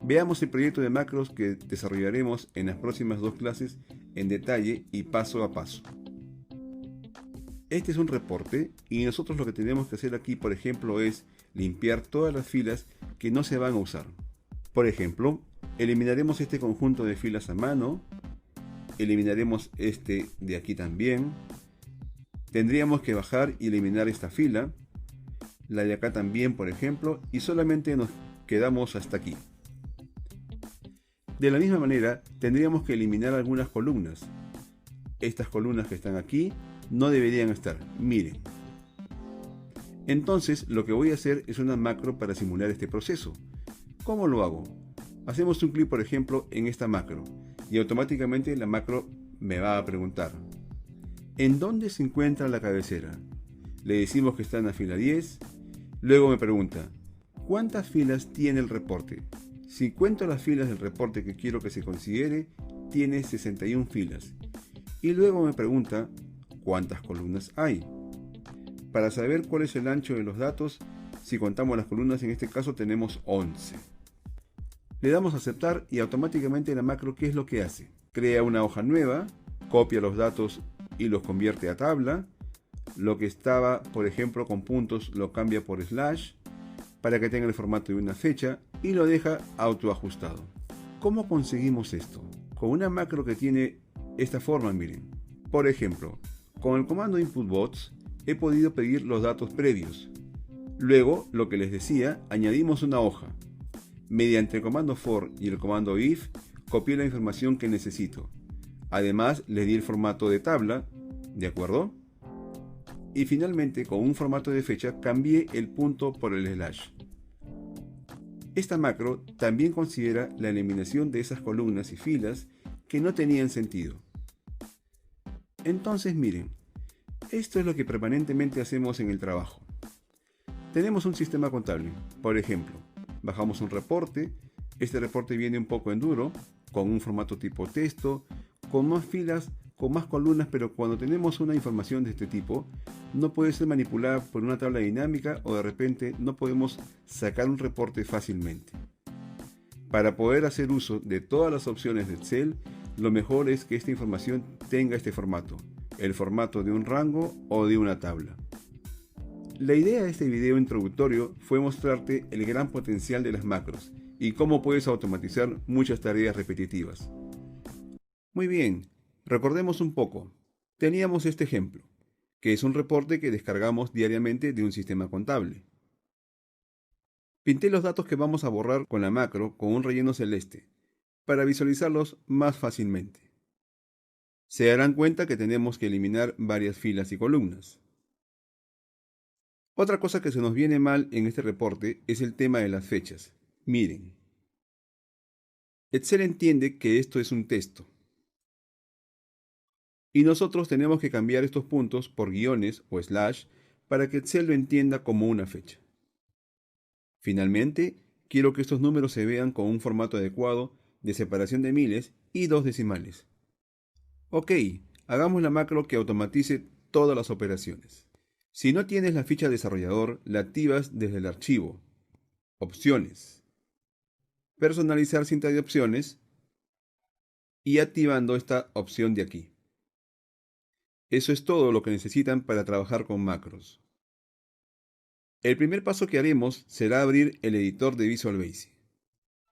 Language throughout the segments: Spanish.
Veamos el proyecto de macros que desarrollaremos en las próximas dos clases en detalle y paso a paso. Este es un reporte y nosotros lo que tenemos que hacer aquí, por ejemplo, es limpiar todas las filas que no se van a usar. Por ejemplo, eliminaremos este conjunto de filas a mano, eliminaremos este de aquí también, tendríamos que bajar y eliminar esta fila, la de acá también, por ejemplo, y solamente nos quedamos hasta aquí. De la misma manera, tendríamos que eliminar algunas columnas. Estas columnas que están aquí no deberían estar, miren. Entonces, lo que voy a hacer es una macro para simular este proceso. ¿Cómo lo hago? Hacemos un clic, por ejemplo, en esta macro y automáticamente la macro me va a preguntar: ¿en dónde se encuentra la cabecera? Le decimos que está en la fila 10. Luego me pregunta: ¿cuántas filas tiene el reporte? Si cuento las filas del reporte que quiero que se considere, tiene 61 filas. Y luego me pregunta: ¿cuántas columnas hay? Para saber cuál es el ancho de los datos, si contamos las columnas, en este caso tenemos 11. Le damos a aceptar y automáticamente la macro, ¿qué es lo que hace? Crea una hoja nueva, copia los datos y los convierte a tabla. Lo que estaba, por ejemplo, con puntos lo cambia por slash para que tenga el formato de una fecha y lo deja autoajustado. ¿Cómo conseguimos esto? Con una macro que tiene esta forma, miren. Por ejemplo, con el comando inputbox he podido pedir los datos previos. Luego, lo que les decía, añadimos una hoja. Mediante el comando for y el comando if, copié la información que necesito. Además, le di el formato de tabla, ¿de acuerdo? Y finalmente, con un formato de fecha, cambié el punto por el slash. Esta macro también considera la eliminación de esas columnas y filas que no tenían sentido. Entonces miren, esto es lo que permanentemente hacemos en el trabajo. Tenemos un sistema contable, por ejemplo, bajamos un reporte, este reporte viene un poco en duro, con un formato tipo texto, con más filas, con más columnas, pero cuando tenemos una información de este tipo, no puede ser manipulada por una tabla dinámica o de repente no podemos sacar un reporte fácilmente. Para poder hacer uso de todas las opciones de Excel, lo mejor es que esta información tenga este formato, el formato de un rango o de una tabla. La idea de este video introductorio fue mostrarte el gran potencial de las macros y cómo puedes automatizar muchas tareas repetitivas. Muy bien, recordemos un poco. Teníamos este ejemplo, que es un reporte que descargamos diariamente de un sistema contable. Pinté los datos que vamos a borrar con la macro con un relleno celeste, para visualizarlos más fácilmente. Se darán cuenta que tenemos que eliminar varias filas y columnas. Otra cosa que se nos viene mal en este reporte es el tema de las fechas. Miren. Excel entiende que esto es un texto. Y nosotros tenemos que cambiar estos puntos por guiones o slash para que Excel lo entienda como una fecha. Finalmente, quiero que estos números se vean con un formato adecuado de separación de miles y dos decimales. Ok, hagamos la macro que automatice todas las operaciones. Si no tienes la ficha desarrollador, la activas desde el archivo, opciones, personalizar cinta de opciones y activando esta opción de aquí. Eso es todo lo que necesitan para trabajar con macros. El primer paso que haremos será abrir el editor de Visual Basic.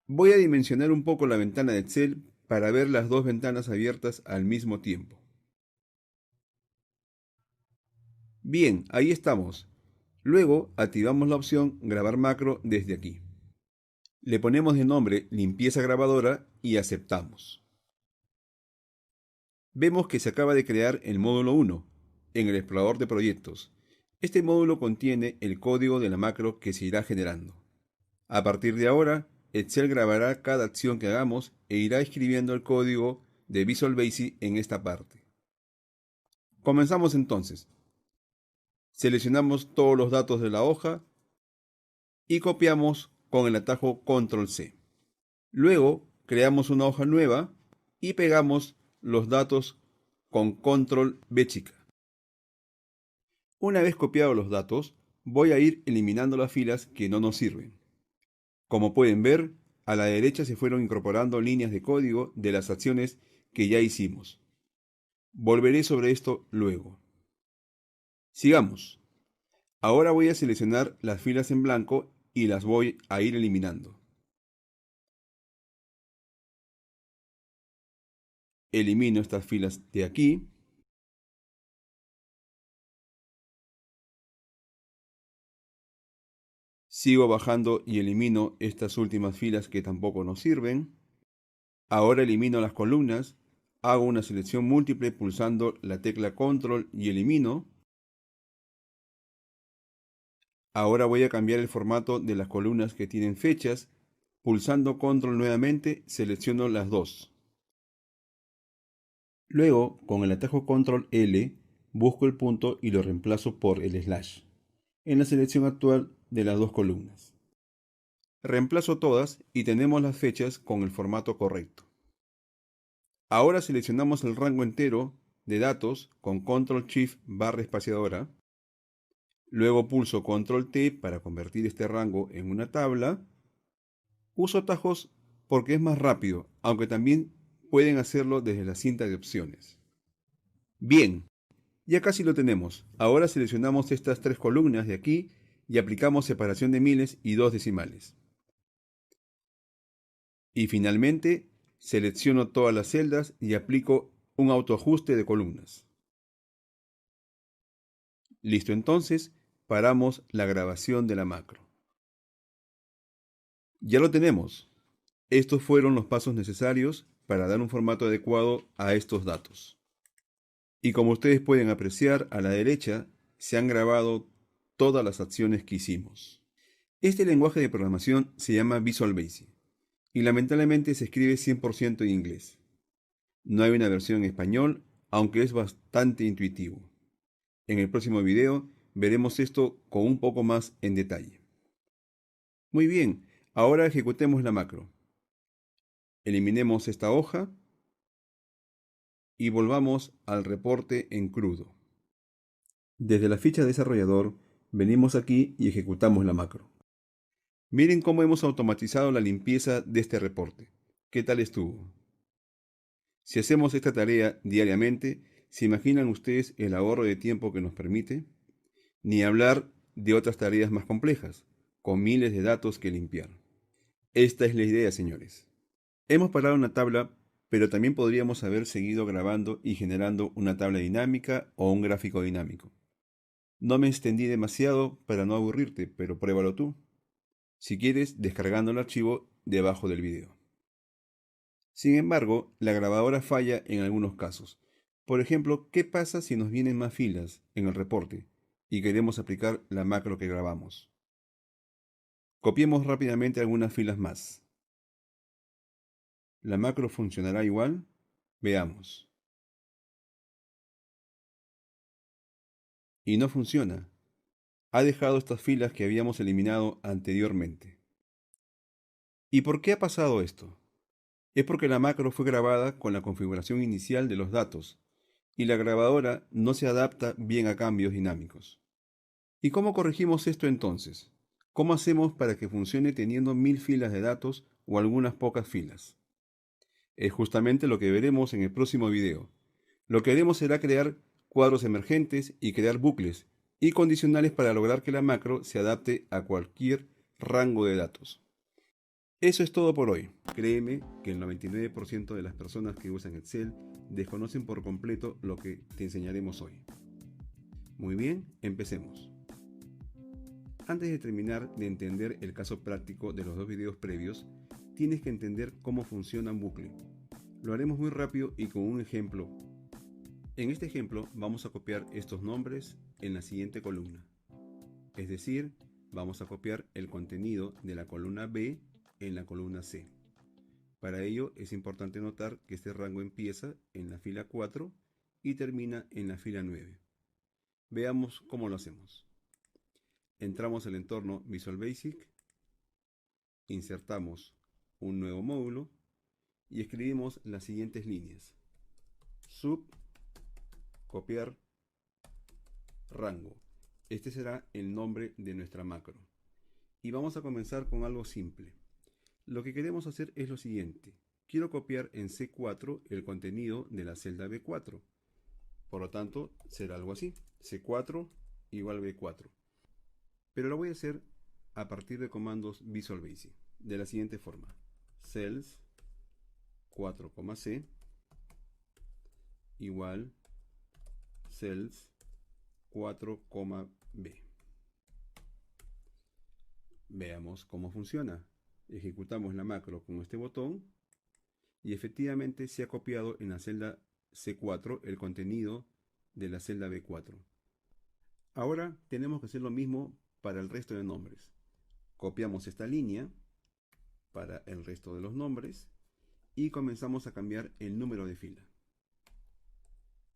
Voy a dimensionar un poco la ventana de Excel para ver las dos ventanas abiertas al mismo tiempo. Bien, ahí estamos. Luego activamos la opción Grabar macro desde aquí. Le ponemos de nombre Limpieza grabadora y aceptamos. Vemos que se acaba de crear el módulo 1 en el explorador de proyectos. Este módulo contiene el código de la macro que se irá generando. A partir de ahora, Excel grabará cada acción que hagamos e irá escribiendo el código de Visual Basic en esta parte. Comenzamos entonces. Seleccionamos todos los datos de la hoja y copiamos con el atajo Control C. Luego creamos una hoja nueva y pegamos los datos con Control V chica. Una vez copiados los datos, voy a ir eliminando las filas que no nos sirven. Como pueden ver, a la derecha se fueron incorporando líneas de código de las acciones que ya hicimos. Volveré sobre esto luego. Sigamos. Ahora voy a seleccionar las filas en blanco y las voy a ir eliminando. Elimino estas filas de aquí. Sigo bajando y elimino estas últimas filas que tampoco nos sirven. Ahora elimino las columnas. Hago una selección múltiple pulsando la tecla Control y elimino. Ahora voy a cambiar el formato de las columnas que tienen fechas. Pulsando Control nuevamente, selecciono las dos. Luego, con el atajo Control L, busco el punto y lo reemplazo por el slash en la selección actual de las dos columnas. Reemplazo todas y tenemos las fechas con el formato correcto. Ahora seleccionamos el rango entero de datos con Control Shift barra espaciadora. Luego pulso Control T para convertir este rango en una tabla. Uso atajos porque es más rápido, aunque también pueden hacerlo desde la cinta de opciones. Bien, ya casi lo tenemos. Ahora seleccionamos estas tres columnas de aquí y aplicamos separación de miles y dos decimales. Y finalmente, selecciono todas las celdas y aplico un autoajuste de columnas. Listo, entonces, paramos la grabación de la macro. Ya lo tenemos. Estos fueron los pasos necesarios para dar un formato adecuado a estos datos. Y como ustedes pueden apreciar, a la derecha se han grabado todas las acciones que hicimos. Este lenguaje de programación se llama Visual Basic y lamentablemente se escribe 100% en inglés. No hay una versión en español, aunque es bastante intuitivo. En el próximo video veremos esto con un poco más en detalle. Muy bien, ahora ejecutemos la macro. Eliminemos esta hoja y volvamos al reporte en crudo. Desde la ficha de desarrollador, venimos aquí y ejecutamos la macro. Miren cómo hemos automatizado la limpieza de este reporte. ¿Qué tal estuvo? Si hacemos esta tarea diariamente, ¿se imaginan ustedes el ahorro de tiempo que nos permite? Ni hablar de otras tareas más complejas, con miles de datos que limpiar. Esta es la idea, señores. Hemos parado una tabla, pero también podríamos haber seguido grabando y generando una tabla dinámica o un gráfico dinámico. No me extendí demasiado para no aburrirte, pero pruébalo tú. Si quieres, descargando el archivo debajo del video. Sin embargo, la grabadora falla en algunos casos. Por ejemplo, ¿qué pasa si nos vienen más filas en el reporte y queremos aplicar la macro que grabamos? Copiemos rápidamente algunas filas más. ¿La macro funcionará igual? Veamos. Y no funciona. Ha dejado estas filas que habíamos eliminado anteriormente. ¿Y por qué ha pasado esto? Es porque la macro fue grabada con la configuración inicial de los datos y la grabadora no se adapta bien a cambios dinámicos. ¿Y cómo corregimos esto entonces? ¿Cómo hacemos para que funcione teniendo 1000 filas de datos o algunas pocas filas? Es justamente lo que veremos en el próximo video. Lo que haremos será crear cuadros emergentes y crear bucles y condicionales para lograr que la macro se adapte a cualquier rango de datos. Eso es todo por hoy. Créeme que el 99% de las personas que usan Excel desconocen por completo lo que te enseñaremos hoy. Muy bien, empecemos. Antes de terminar de entender el caso práctico de los dos videos previos, tienes que entender cómo funciona un bucle. Lo haremos muy rápido y con un ejemplo. En este ejemplo vamos a copiar estos nombres en la siguiente columna. Es decir, vamos a copiar el contenido de la columna B en la columna C. Para ello es importante notar que este rango empieza en la fila 4 y termina en la fila 9. Veamos cómo lo hacemos. Entramos al entorno Visual Basic, insertamos un nuevo módulo y escribimos las siguientes líneas. Sub, copiar, rango. Este será el nombre de nuestra macro. Y vamos a comenzar con algo simple. Lo que queremos hacer es lo siguiente. Quiero copiar en C4 el contenido de la celda B4. Por lo tanto, será algo así. C4 igual B4. Pero lo voy a hacer a partir de comandos Visual Basic. De la siguiente forma. Cells 4,C igual cells 4,B. Veamos cómo funciona. Ejecutamos la macro con este botón y efectivamente se ha copiado en la celda C4 el contenido de la celda B4. Ahora tenemos que hacer lo mismo para el resto de nombres. Copiamos esta línea para el resto de los nombres y comenzamos a cambiar el número de fila.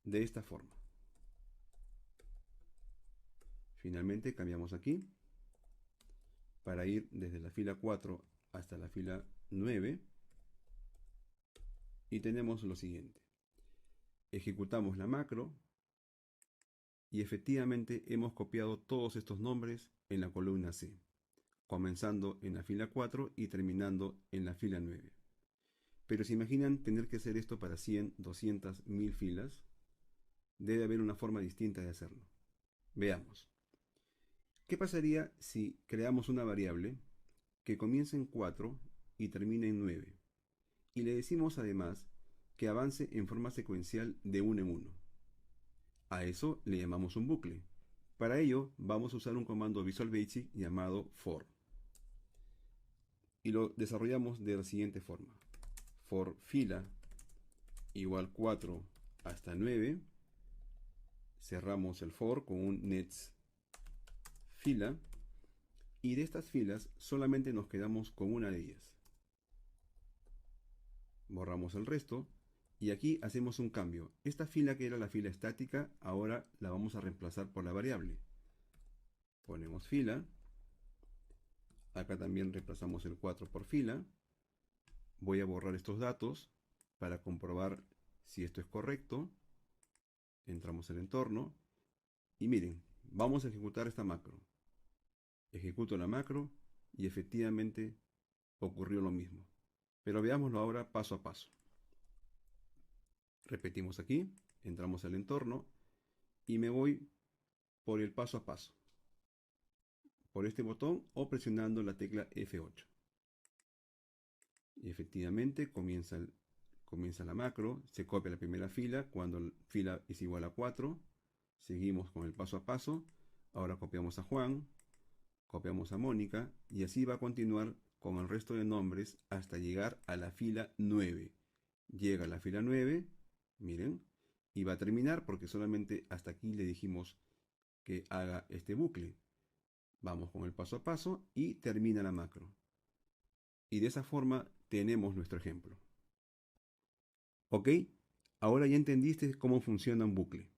De esta forma. Finalmente cambiamos aquí para ir desde la fila 4 hasta la fila 9 y tenemos lo siguiente. Ejecutamos la macro y efectivamente hemos copiado todos estos nombres en la columna C, comenzando en la fila 4 y terminando en la fila 9. Pero se imaginan tener que hacer esto para 100, 200, 1000 filas. Debe haber una forma distinta de hacerlo. Veamos. ¿Qué pasaría si creamos una variable que comience en 4 y termine en 9? Y le decimos además que avance en forma secuencial de 1 en 1. A eso le llamamos un bucle. Para ello vamos a usar un comando Visual Basic llamado for. Y lo desarrollamos de la siguiente forma. For fila igual 4 hasta 9. Cerramos el for con un next fila. Y de estas filas solamente nos quedamos con una de ellas. Borramos el resto. Y aquí hacemos un cambio. Esta fila que era la fila estática, ahora la vamos a reemplazar por la variable. Ponemos fila. Acá también reemplazamos el 4 por fila. Voy a borrar estos datos para comprobar si esto es correcto. Entramos al entorno. Y miren, vamos a ejecutar esta macro. Ejecuto la macro y efectivamente ocurrió lo mismo. Pero veámoslo ahora paso a paso. Repetimos aquí, entramos al entorno y me voy por el paso a paso. Por este botón o presionando la tecla F8. Y efectivamente comienza la macro, se copia la primera fila cuando la fila es igual a 4. Seguimos con el paso a paso. Ahora copiamos a Juan, copiamos a Mónica y así va a continuar con el resto de nombres hasta llegar a la fila 9. Llega a la fila 9, miren, y va a terminar porque solamente hasta aquí le dijimos que haga este bucle. Vamos con el paso a paso y termina la macro. Y de esa forma tenemos nuestro ejemplo. ¿Ok? Ahora ya entendiste cómo funciona un bucle.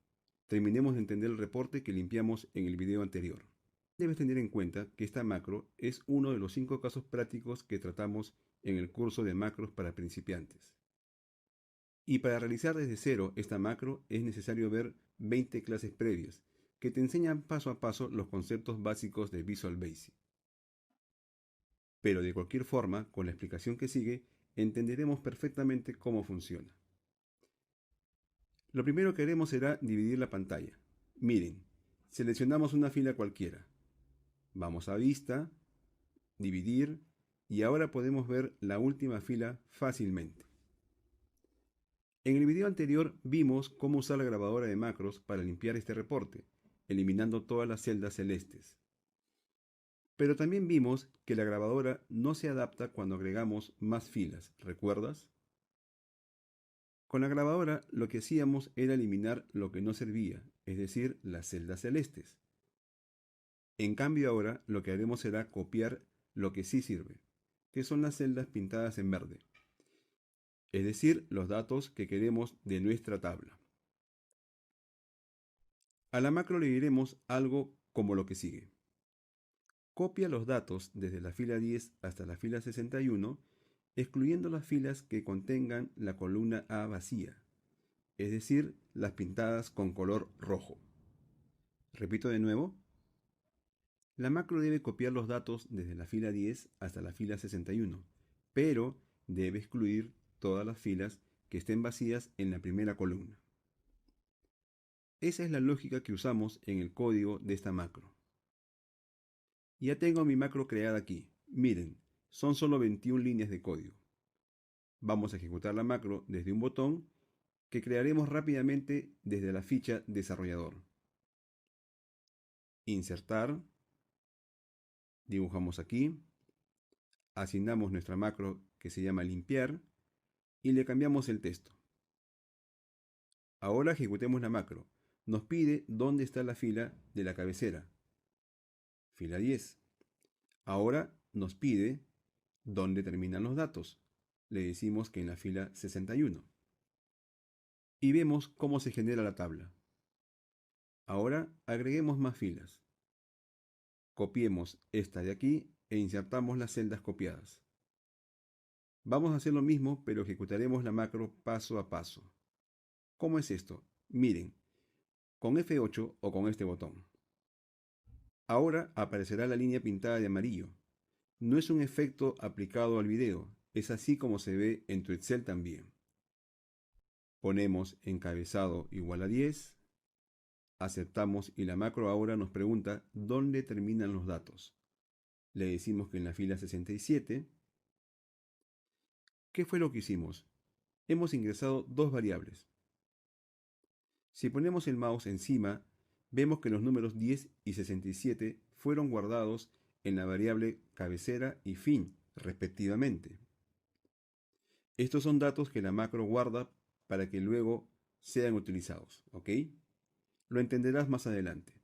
Terminemos de entender el reporte que limpiamos en el video anterior. Debes tener en cuenta que esta macro es uno de los 5 casos prácticos que tratamos en el curso de macros para principiantes. Y para realizar desde cero esta macro es necesario ver 20 clases previas que te enseñan paso a paso los conceptos básicos de Visual Basic. Pero de cualquier forma, con la explicación que sigue, entenderemos perfectamente cómo funciona. Lo primero que haremos será dividir la pantalla. Miren, seleccionamos una fila cualquiera. Vamos a vista, dividir y ahora podemos ver la última fila fácilmente. En el video anterior vimos cómo usar la grabadora de macros para limpiar este reporte, eliminando todas las celdas celestes. Pero también vimos que la grabadora no se adapta cuando agregamos más filas, ¿recuerdas? Con la grabadora lo que hacíamos era eliminar lo que no servía, es decir, las celdas celestes. En cambio ahora lo que haremos será copiar lo que sí sirve. que son las celdas pintadas en verde, es decir, los datos que queremos de nuestra tabla. A la macro le diremos algo como lo que sigue. Copia los datos desde la fila 10 hasta la fila 61, excluyendo las filas que contengan la columna A vacía, es decir, las pintadas con color rojo. Repito de nuevo. La macro debe copiar los datos desde la fila 10 hasta la fila 61, pero debe excluir todas las filas que estén vacías en la primera columna. Esa es la lógica que usamos en el código de esta macro. Ya tengo mi macro creada aquí. Miren, son solo 21 líneas de código. Vamos a ejecutar la macro desde un botón que crearemos rápidamente desde la ficha desarrollador. Insertar. Dibujamos aquí. Asignamos nuestra macro que se llama limpiar y le cambiamos el texto. Ahora ejecutemos la macro. Nos pide dónde está la fila de la cabecera. Fila 10. Ahora nos pide dónde terminan los datos. Le decimos que en la fila 61. Y vemos cómo se genera la tabla. Ahora agreguemos más filas. Copiemos esta de aquí e insertamos las celdas copiadas. Vamos a hacer lo mismo, pero ejecutaremos la macro paso a paso. ¿Cómo es esto? Miren, con F8 o con este botón. Ahora aparecerá la línea pintada de amarillo. No es un efecto aplicado al video, es así como se ve en tu Excel también. Ponemos encabezado igual a 10, aceptamos y la macro ahora nos pregunta dónde terminan los datos. Le decimos que en la fila 67. ¿Qué fue lo que hicimos? Hemos ingresado dos variables. Si ponemos el mouse encima, vemos que los números 10 y 67 fueron guardados en la variable cabecera y fin, respectivamente. Estos son datos que la macro guarda para que luego sean utilizados, ¿ok? Lo entenderás más adelante.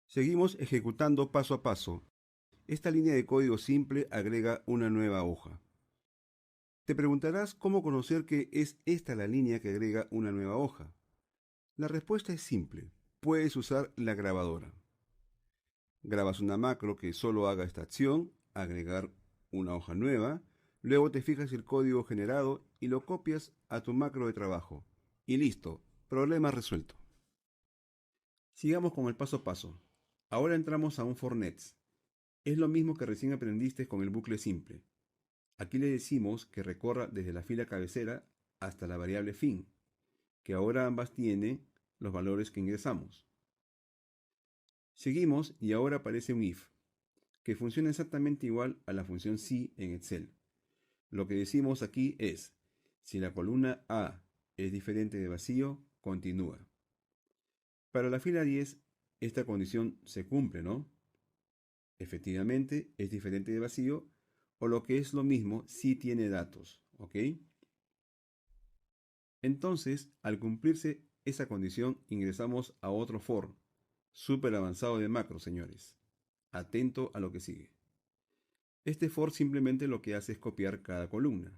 Seguimos ejecutando paso a paso. Esta línea de código simple agrega una nueva hoja. Te preguntarás cómo conocer que es esta la línea que agrega una nueva hoja. La respuesta es simple. Puedes usar la grabadora. Grabas una macro que solo haga esta acción, agregar una hoja nueva, luego te fijas el código generado y lo copias a tu macro de trabajo. Y listo, problema resuelto. Sigamos con el paso a paso. Ahora entramos a un for next. Es lo mismo que recién aprendiste con el bucle simple. Aquí le decimos que recorra desde la fila cabecera hasta la variable fin, que ahora ambas tiene los valores que ingresamos. Seguimos y ahora aparece un if, que funciona exactamente igual a la función si en Excel. Lo que decimos aquí es, si la columna A es diferente de vacío, continúa. Para la fila 10, esta condición se cumple, ¿no? Efectivamente, es diferente de vacío, o lo que es lo mismo, sí tiene datos, ¿ok? Entonces, al cumplirse esa condición, ingresamos a otro for, súper avanzado de macro, señores. Atento a lo que sigue. Este for simplemente lo que hace es copiar cada columna.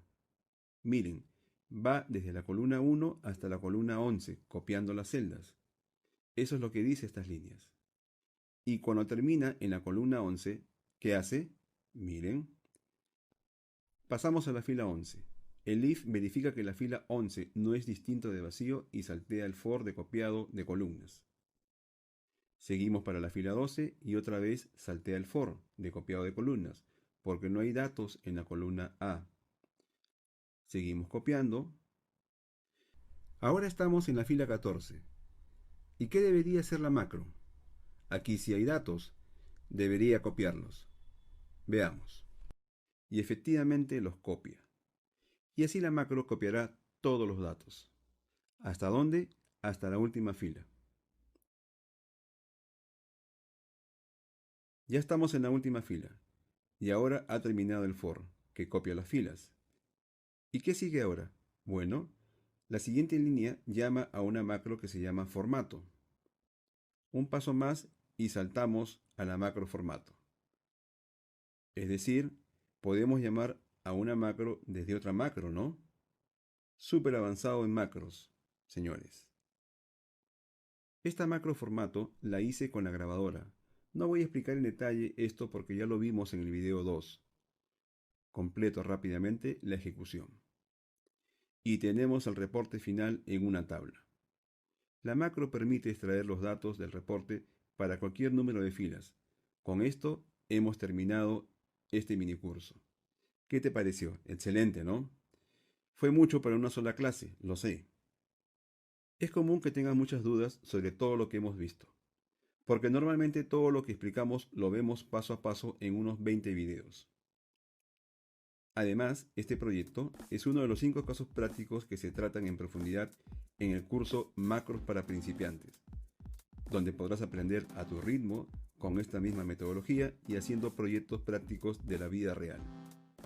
Miren, va desde la columna 1 hasta la columna 11, copiando las celdas. Eso es lo que dice estas líneas. Y cuando termina en la columna 11, ¿qué hace? Miren. Pasamos a la fila 11. El if verifica que la fila 11 no es distinto de vacío y saltea el for de copiado de columnas. Seguimos para la fila 12 y otra vez saltea el for de copiado de columnas, porque no hay datos en la columna A. Seguimos copiando. Ahora estamos en la fila 14. ¿Y qué debería hacer la macro? Aquí si hay datos, debería copiarlos. Veamos. Y efectivamente los copia. Y así la macro copiará todos los datos. ¿Hasta dónde? Hasta la última fila. Ya estamos en la última fila. Y ahora ha terminado el for, que copia las filas. ¿Y qué sigue ahora? Bueno, la siguiente línea llama a una macro que se llama formato. Un paso más y saltamos a la macro formato. Es decir, podemos llamar a una macro desde otra macro, ¿no? Súper avanzado en macros, señores. Esta macro formato la hice con la grabadora. No voy a explicar en detalle esto porque ya lo vimos en el video 2. Completo rápidamente la ejecución. Y tenemos el reporte final en una tabla. La macro permite extraer los datos del reporte para cualquier número de filas. Con esto hemos terminado este minicurso. ¿Qué te pareció? Excelente, ¿no? Fue mucho para una sola clase, lo sé. Es común que tengas muchas dudas sobre todo lo que hemos visto, porque normalmente todo lo que explicamos lo vemos paso a paso en unos 20 videos. Además, este proyecto es uno de los 5 casos prácticos que se tratan en profundidad en el curso Macros para principiantes, donde podrás aprender a tu ritmo con esta misma metodología y haciendo proyectos prácticos de la vida real.